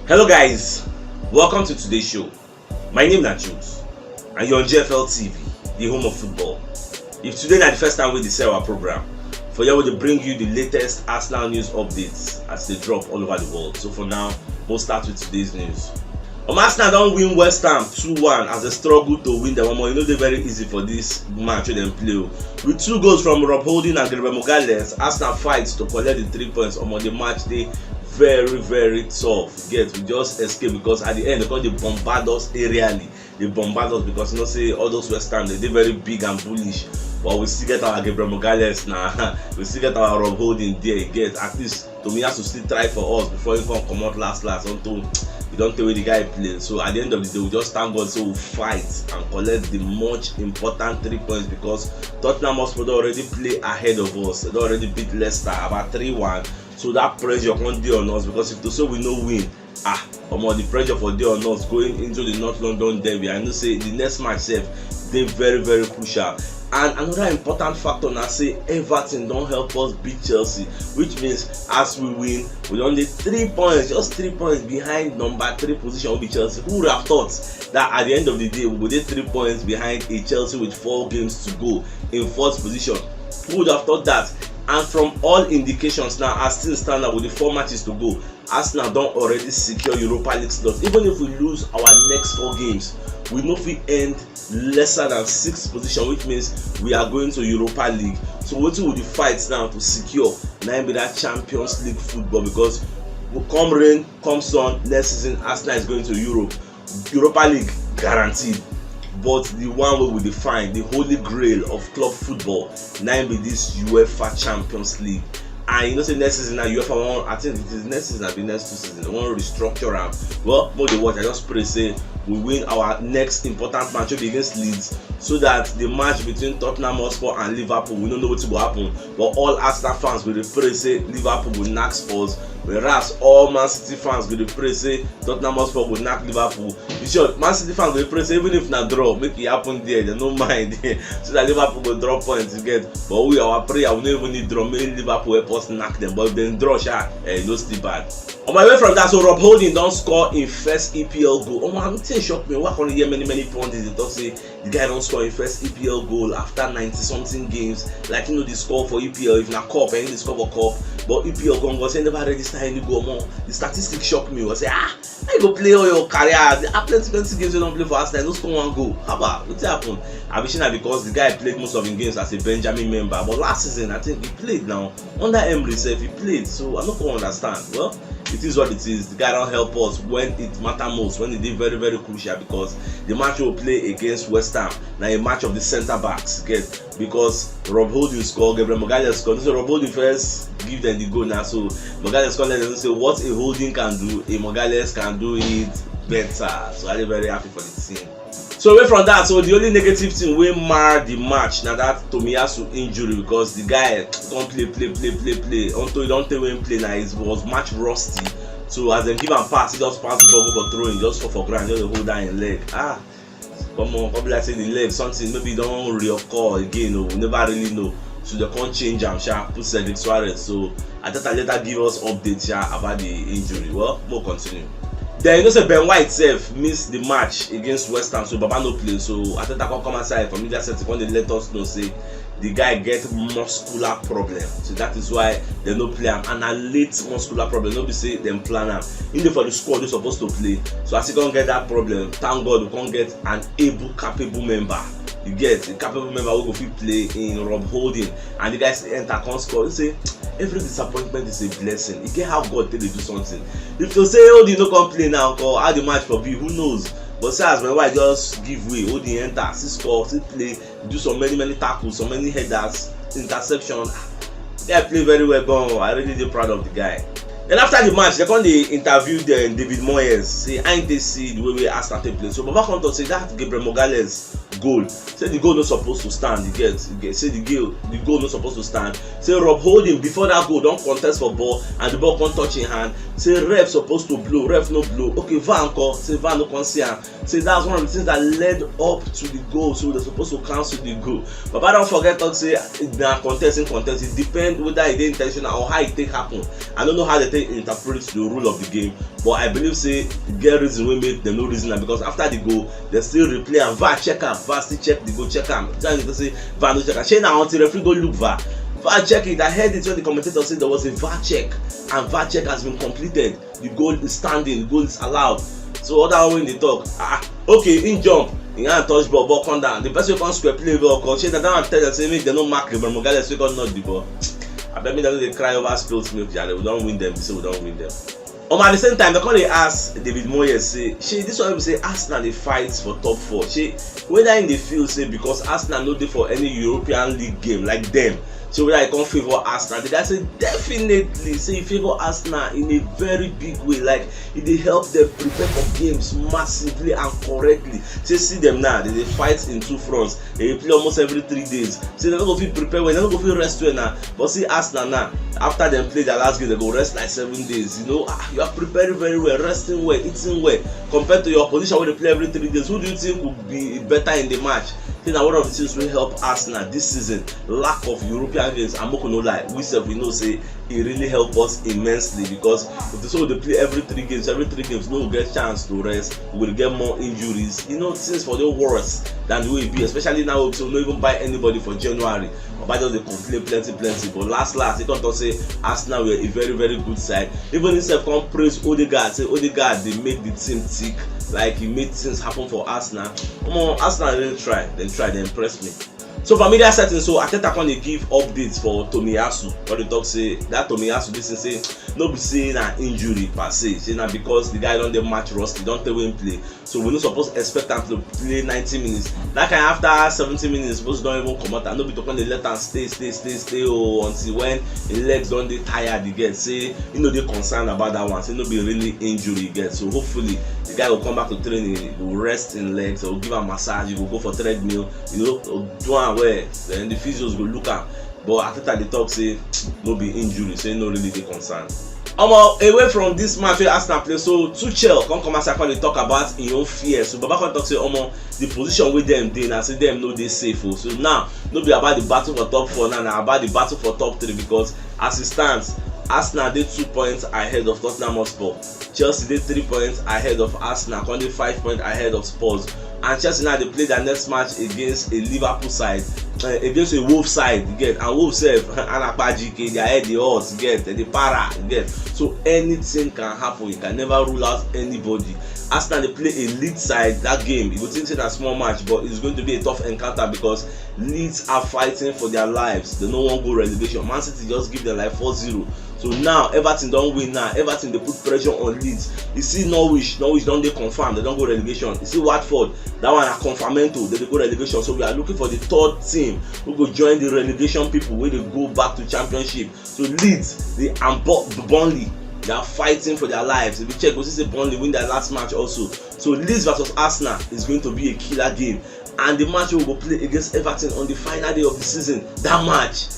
Hello guys, welcome to today's show. My name is CHUKS and you're on GFL TV, the home of football. If today is the first time we sell our program, for here we bring you the latest Arsenal news updates as they drop all over the world. So for now, we'll start with today's news. Arsenal don't win West Ham 2-1 as they struggle to win the one more. You know they're very easy for this match when they play. With 2 goals from Rob Holding and Gabriel Magalhaes, Arsenal fights to collect the 3 points. The match they very tough. We just escape because at the end they bombard us aerially. They bombard us because you know say all those West Ham they're very big and bullish. But we still get our Gabriel Magalhaes now. We still get our Rob Holding there. At least Tomiyasu to still try for us before he come out last until we don't tell where the guy plays. So at the end of the day, we just thank God so we fight and collect the much important 3 points because Tottenham Hotspur already play ahead of us. They already beat Leicester about 3-1. So that pressure can't be on us because if to say we no win, the pressure for day on us going into the North London derby. I know say the next match they very crucial. And another important factor now say Everton don't help us beat Chelsea, which means as we win, we only 3 points, just 3 points behind number 3 position will be Chelsea. Who would have thought that at the end of the day we would be 3 points behind a Chelsea with 4 games to go in 4th position? Who would have thought that? And from all indications now, as still stand up with the 4 matches to go, Arsenal don't already secure Europa League slots. Even if we lose our next 4 games, we know if we end lesser than 6th position, which means we are going to Europa League. So what will the fight now to secure that Champions League football? Because come rain, come sun, next season Arsenal is going to Europe. Europa League guaranteed. But the one we will define the holy grail of club football, now be this UEFA Champions League. And you know, say next season now UEFA one, I think it is next season, the next 2 seasons, they want to restructure them. Well, more the watch, I just pray say we win our next important match against Leeds, so that the match between Tottenham Hotspur and Liverpool, we don't know what will happen. But all Arsenal fans will pray say Liverpool will knock Spurs, whereas all Man City fans will pray say Tottenham Hotspur will knock Liverpool. In short, Man City fans will pray say even if not draw, make it happen there, they don't mind so that Liverpool will draw points to get. But we our prayer we don't even need draw, maybe Liverpool help us knock them. But if they draw, no still bad. On my way from that, so Rob Holding don't score in first EPL goal. I'm saying shock me. Why can't you hear many pundits they talk say the guy don't score in first EPL goal after 90-something games? Like you know the score for EPL, if not cup, and the score for cup. But EPL go say never register any goal more. The statistics shock me. I say how you go play all your career? There are plenty games you don't play for Arsenal. No score 1 goal. How about what's happened? I wish that because the guy played most of the games as a Benjamin member. But last season I think he played now under Emery himself. He played, so I'm not gonna understand. Well, it is what it is. The guy don't help us when it matters most, when it is very crucial, because the match will play against West Ham now a match of the centre backs because Rob Holding scored, Gabriel Magalhaes scored. So Rob Holding first give them the goal now. So Magalhaes scored, let them say what a Holding can do, a Magalhaes can do it better. So I'm very happy for the team. So away from that, so the only negative thing we mar the match now that Tomiyasu injury, because the guy don't play until he don't tell him play now. It was match rusty. So as they give him pass, he just pass the ball for throwing, just fall for ground, just hold down in leg. Come on, probably like say the leg something maybe don't reoccur again. We never really know. So they can't change him, put Cedric Suarez. So I thought I later give us updates about the injury. Well, we'll continue. Then you know say Ben White missed the match against West Ham, so Baba no play. So I think I can come outside from media set when they let us know say the guy get muscular problem. So that is why they no play him. And a late muscular problem, no be say them plan him. Even for the squad they're supposed to play. So as he can't get that problem, thank God we can't get an capable member. You get a capable member who go fit play in Rob Holding, and the guys enter can't score. You say every disappointment is a blessing. You get how God tell you do something. If you say Holding no come play now, or how the match for be, who knows? But say as my wife just give way, Holding enter, see score, see play, do so many tackles, so many headers, interception. They play very well, but I really dey proud of the guy. Then after the match, they interviewed David Moyes. Say, I ain't see the way we Arsenal play. So Baba come to say that Gabriel Magalhaes goal. Say the goal not supposed to stand. You get. Say the goal not supposed to stand. Say Rob Holding before that goal don't contest for ball and the ball can't touch in hand. Say ref supposed to blow, ref no blow. Okay, VAR come. Say VAR no can see him. Say that's one of the things that led up to the goal. So they're supposed to cancel the goal. Baba don't forget to say na contest. It depends whether it is intentional or how it take happen. I don't know how they take interpret the rule of the game, but I believe say get reason wey make dem no reason am, because after the goal dem still replay am, VAR check am, VAR still check the goal, check am. Then you say VAR no check am. Shey na until referee go look VAR check it. I heard it when the commentator said there was a VAR check, and VAR check has been completed. The goal is standing, the goal is allowed. So other when they talk, okay, in jump, he can't touch ball come down. The person can't square play ball, cause she that tell them say make they no mark the ball, guys we can't not the ball. I bet me that they cry over spilled milk. Yeah, we don't win them. We say we don't win them. At the same time, they come ask David Moyes say, "She this one will say Arsenal they fight for top 4. She whether in the field say because Arsenal no dey for any European League game like them. So whether I can't favor Arsenal, the guy say definitely say he favor Arsenal in a very big way. Like it dey help them prepare for games massively and correctly. Say see them now, they fight in 2 fronts. They play almost every 3 days. Say they don't go feel prepare well, they don't go feel rest well now. But see Arsenal now, after them play their last game, they go rest like 7 days. You know, you are preparing very well, resting well, eating well. Compared to your opposition where they play every 3 days, who do you think will be better in the match? I think that one of the things will help Arsenal this season, lack of European games. I'm not gonna lie, we know say it really help us immensely, because if they play every 3 games, we will get chance to rest, we will get more injuries. You know, things for the worse than the way it be, especially now. So we don't even buy anybody for January. But just they complain plenty. But last, they come to say Arsenal were a very, very good side. Even if come praise Odegaard, say Odegaard they make the team tick. Like he made things happen for Arsenal. Arsenal didn't try, they impressed me. So for media settings, so Arteta can give updates for Tomiyasu. What they talk say that Tomiyasu this is say no be saying an injury per se, say na because the guy don't the match rusty, don't tell him play. So we're not supposed to expect him to play 90 minutes. That kind after 70 minutes, supposed don't even come out and no be talking the let him stay until when his legs don't they tired again. Say they concerned about that one. Say no be really injury again. So hopefully the guy will come back to training, he will rest in legs, or give a massage, he will go for treadmill, do where then the physios go look at. But after the talk say no be injury, say no really dey concerned. Away from this match wey Arsenal play, so Tuchel come as I call talk about him own fear. So Baba come talk say the position with them dey na say them no dey safe. So now no be about the battle for top 4 now, na about the battle for top 3, because as it stands, Arsenal dey 2 points ahead of Tottenham Hotspur. Chelsea dey 3 points ahead of Arsenal, come dey 5 points ahead of Spurs. And Chelsea now they play their next match against a Liverpool side, against a Wolves side, you get, and Wolves self Anakpajike, their head, the odds, you get, the para, you get. So anything can happen, you can never rule out anybody. Arsenal they play a Leeds side, that game, you would think it's a small match, but it's going to be a tough encounter because Leeds are fighting for their lives. They no one go relegation. Man City just give them like 4-0. So now Everton don't win now. Everton they put pressure on Leeds. You see Norwich don't they confirm, they don't go relegation. You see Watford, that one are confirmento, they go relegation. So we are looking for the 3rd team who go join the relegation people when they go back to championship. So Leeds, they and Burnley, they are fighting for their lives. If you check, we see Burnley win their last match also. So Leeds versus Arsenal is going to be a killer game. And the match we will play against Everton on the final day of the season. That match.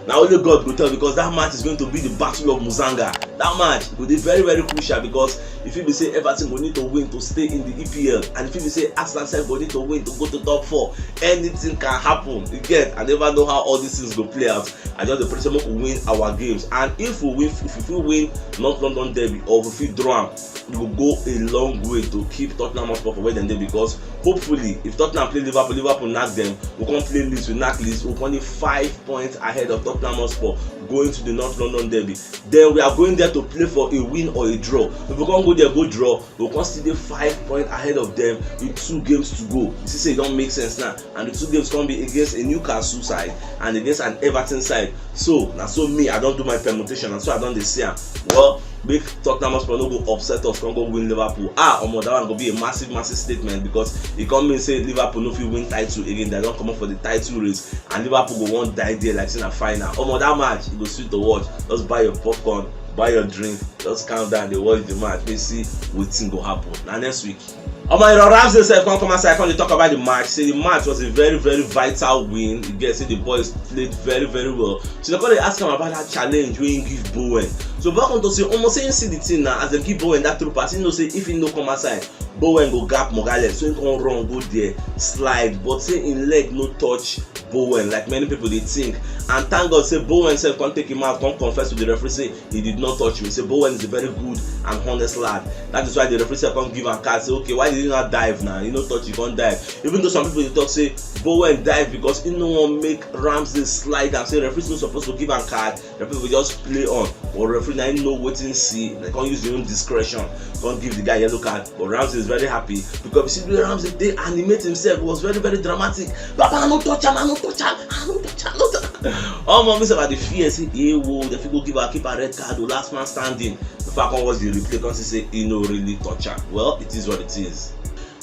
Now only God will tell, because that match is going to be the battle of Muzanga. That match will be very, very crucial, because if you say Everton will need to win to stay in the EPL, and if you say Arsenal side will need to win to go to top 4, anything can happen. You get, I never know how all these things will play out. I just the pressure will win our games, and if we win North London derby, or if we draw, we will go a long way to keep Tottenham Hotspur for where they dey, because hopefully if Tottenham play Liverpool knock them, we can't play Leeds, we knock Leeds, we only 5 points ahead of Tottenham Hotspur going to the North London derby. Then we are going there to play for a win or a draw. If we can't go there go draw, we can still be 5 points ahead of them with 2 games to go. You see, say it don't make sense now, and the 2 games can be against a Newcastle side and against an Everton side. So now, so me, I don't do my permutation, and so I don't dey say well, make Tottenham Hotspur no go upset us, can go win Liverpool. That one go be a massive statement, because it come mean say Liverpool no fit win title again. They don't come up for the title race, and Liverpool go one die there like in a final. That match it go sweet to watch. Just buy your popcorn, buy your drink, just calm down, they watch the match, they see wetin go happen. Now next week, Ramsdale self come aside, come talk about the match. Say the match was a very, very vital win. You get, say the boys played very, very well. So they're going to ask him about that challenge when he give Bowen. So back on to say, almost saying see the thing now, as they give Bowen that through pass, you know say if he no come aside, Bowen go gap Morales, so he can run, go there, slide, but say in leg no touch Bowen like many people dey think. And thank God say Bowen sef come take him out, come confess to the referee say he did not touch me. Say Bowen is a very good and honest lad. That is why the referee sef come give am card, say okay, why did he not dive now? You no touch, you can't dive. Even though some people dey talk say Bowen dive because he no wan make Ramsdale slide and say referee no suppose to give am card, referee will just play on. But referee na him know wetin see, they can't use their own discretion, can't give the guy yellow card. But Ramsdale is very happy because you see the way Ramsdale dey animate himself, was very very dramatic. Papa, I no touch him, I no touch him, I no touch him, no touch him. All mom say about the fear, say hey whoa, the fit go give her keeper red card, the last man standing. Before I come watch the replay, come say he no really touch her. Well, it is what it is.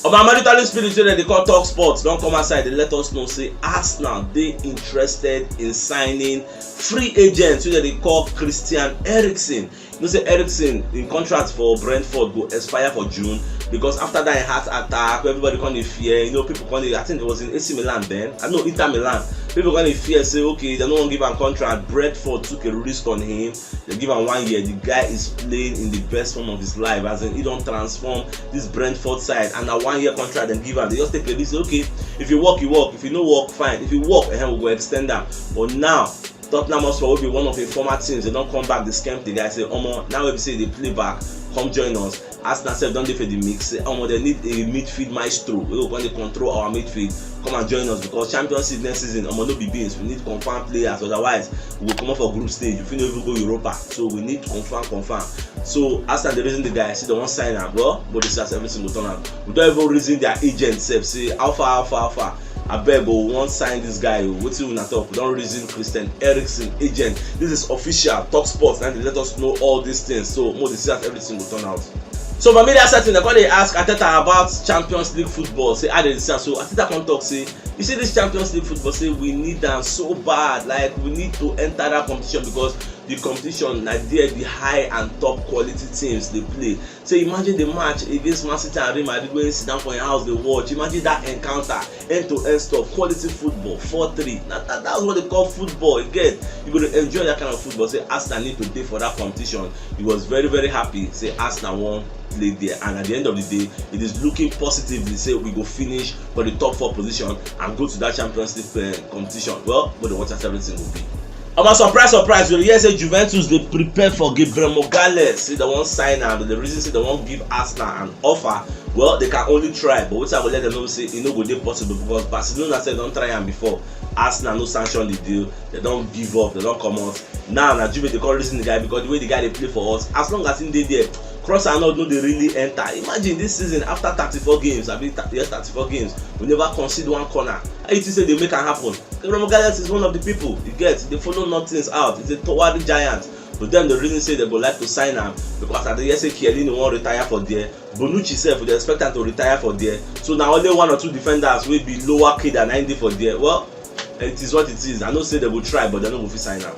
Our maritally spirit wey they call Talk Sports don't come outside. They let us know say Arsenal they interested in signing free agents wey they call Christian Eriksen. You know say Eriksen in contract for Brentford go expire for June because after that heart attack, everybody come dey fear. You know, people come dey, I think it was in AC Milan then. I know Inter Milan. People come dey fear say okay, they no wan give him contract. Brentford took a risk on him. They give him 1 year. The guy is playing in the best form of his life, as in he don't transform this Brentford side, and a 1 year contract then give him. They just take a risk. Say okay, if you work, you work. If you no work, fine. If you work, we'll go extend them. But now Tottenham Hotspur will be one of the former teams. They don't come back. They scam the guy. Say, now we say they play back. Come join us. Arsenal self don't dey for the mix. Say, they need a midfield maestro. We will want to control our midfield. Come and join us because Champions League next season, no be beans. We need confirmed players. Otherwise, we will come up for group stage. If we don't even go Europa, so we need confirm. So Arsenal the reason the guy say they won't sign him, bro. But this has everything will turn out. We don't even reason their agent self say alpha. I beg go won't sign this guy. What's you not talk? We don't reason Christian Eriksen agent. This is official. Talk Sports and they let us know all these things. So more this has everything will turn out. So for media setting, they ask Arteta about Champions League football. Say, I didn't say so. Arteta come talk say, you see this Champions League football. Say we need them so bad. Like we need to enter that competition because the competition, like there, the high and top quality teams they play. So imagine the match against Man City and Real Madrid when you sit down for your house they watch. Imagine that encounter, end-to-end stuff, quality football, 4-3. That's what they call football. Again, you're going to enjoy that kind of football. Say Arsenal need to pay for that competition. He was very very happy. Say Arsenal won. Play there, and at the end of the day it is looking positively. Say we go finish for the top 4 position and go to that Champions League competition. Well, but the watch everything will be. Surprise, we hear say Juventus they prepare for Gabriel Magalhaes. Say they won't sign am, but the reason say they won't give Arsenal an offer. Well, they can only try, but what I will let them know say it no go dey possible because Barcelona said don't try am before. Arsenal no sanction the deal, they don't give up, they don't come out. Now Juve they call reason the guy because the way the guy they play for us, as long as he dey there, cross and not no they really enter. Imagine this season after 34 games, 34 games, we never concede one corner. I used to say they make it happen. Gabriel Magalhaes is one of the people you get. They follow nothings out. It's a toward giant. But then the reason say they would like to sign him because at the year say Chiellini won't retire for there. Bonucci self they expect him to retire for there. So now only 1 or 2 defenders will be lower key than 90 for there. Well, it is what it is. I know say they will try, but they no go fit sign him.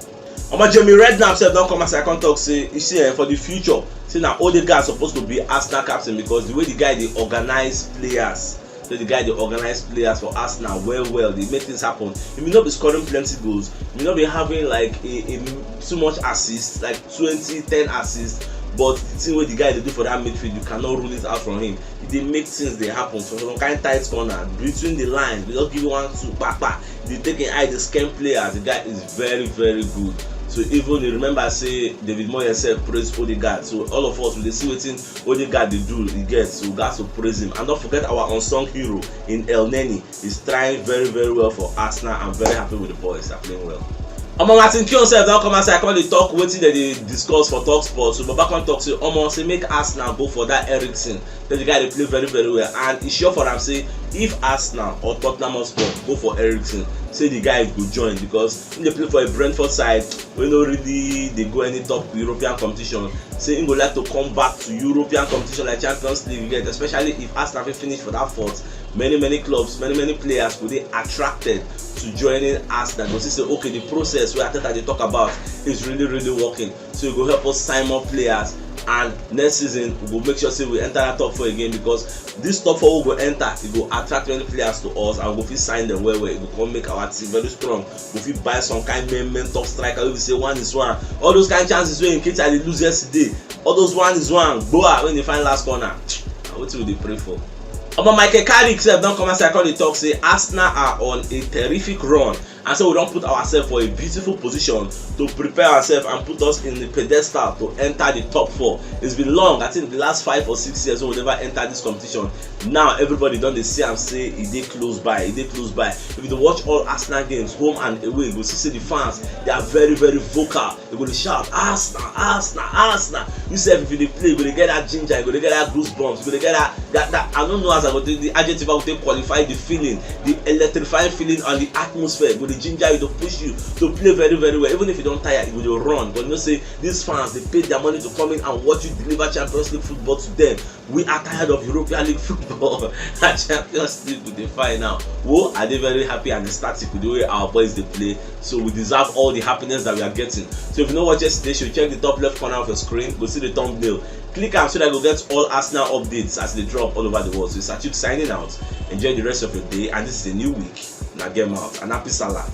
Jeremy Redknapp self don't come as I can talk say you see for the future. See now all the guys supposed to be Arsenal captain because the way the guy they organize players. So the guy they organize players for Arsenal well, they make things happen. He may not be scoring plenty goals, he may not be having like a too much assists, like 10 assists, but the thing where the guy they do for that midfield, you cannot rule it out from him. They make things they happen. So some kind of tight corner between the lines, they just give you 1-2 papa. They take an eye, the scam players. The guy is very good. So even you remember say David Moyes praise Odegaard. So all of us will see wetin Odegaard they do, he gets. So we got to praise him. And don't forget our unsung hero in El Neni. He's trying very well for Arsenal. I'm very happy with the boys. They're playing well. Martin Keown self don come outside come dey talk wetin dem dey discuss for Talk Sports. So Baba come talk say make Arsenal go for that Eriksen. Then the guy dey play very well and e sure for am say if Arsenal or Tottenham Hotspur go for Eriksen, say the guy go join because him dey play for a Brentford side wey no really dey go any top European competition. Say him go like to come back to European competition like Champions League, especially if Arsenal fit finish for that 4th. Many clubs, many players will be attracted to joining Arsenal. Because say okay, the process where Arteta they talk about is really working. So it will help us sign more players. And next season we will make sure say we enter that top 4 again because this top 4 will go enter, it will attract many players to us and we will sign them well. It will come make our team very strong. We will buy some kind of top striker. We will say 1 is 1. All those kind of chances where in case I lose yesterday, all those 1 is 1. Boa when they find last corner. What will they pray for? Omo Michael Carrick sef don come outside come dey talk say Arsenal are on a terrific run, and so we don put ourselves for a beautiful position to prepare ourselves and put us in the pedestal to enter the top 4. It's been long, I think the last 5 or 6 years we never enter this competition. Now everybody don dey see am say e dey close by, e dey close by. If you dey watch all Arsenal games home and away, you go see say the fans they are very vocal. They go dey shout Arsenal, Arsenal, Arsenal. You sef if you dey play, you go dey get that ginger, you go dey get that goosebumps, you go dey get that I don't know as I go take the adjective I go take qualify the feeling, the electrifying feeling and the atmosphere. Go dey ginger you to push you to play very well. Even if you don tire, you go dey run. But you know say these fans they pay their money to come in and watch you deliver Champions League football to them. We are tired of European League football and Champions League with the final. Whoa, are they very happy and ecstatic with the way our boys they play? So we deserve all the happiness that we are getting. So if you know what yesterday's show, check the top left corner of your screen. Go see the thumbnail. Click am so that you get all Arsenal updates as they drop all over the world. So it's CHUKS signing out. Enjoy the rest of your day, and this is a new week. Now get out and happy Salah.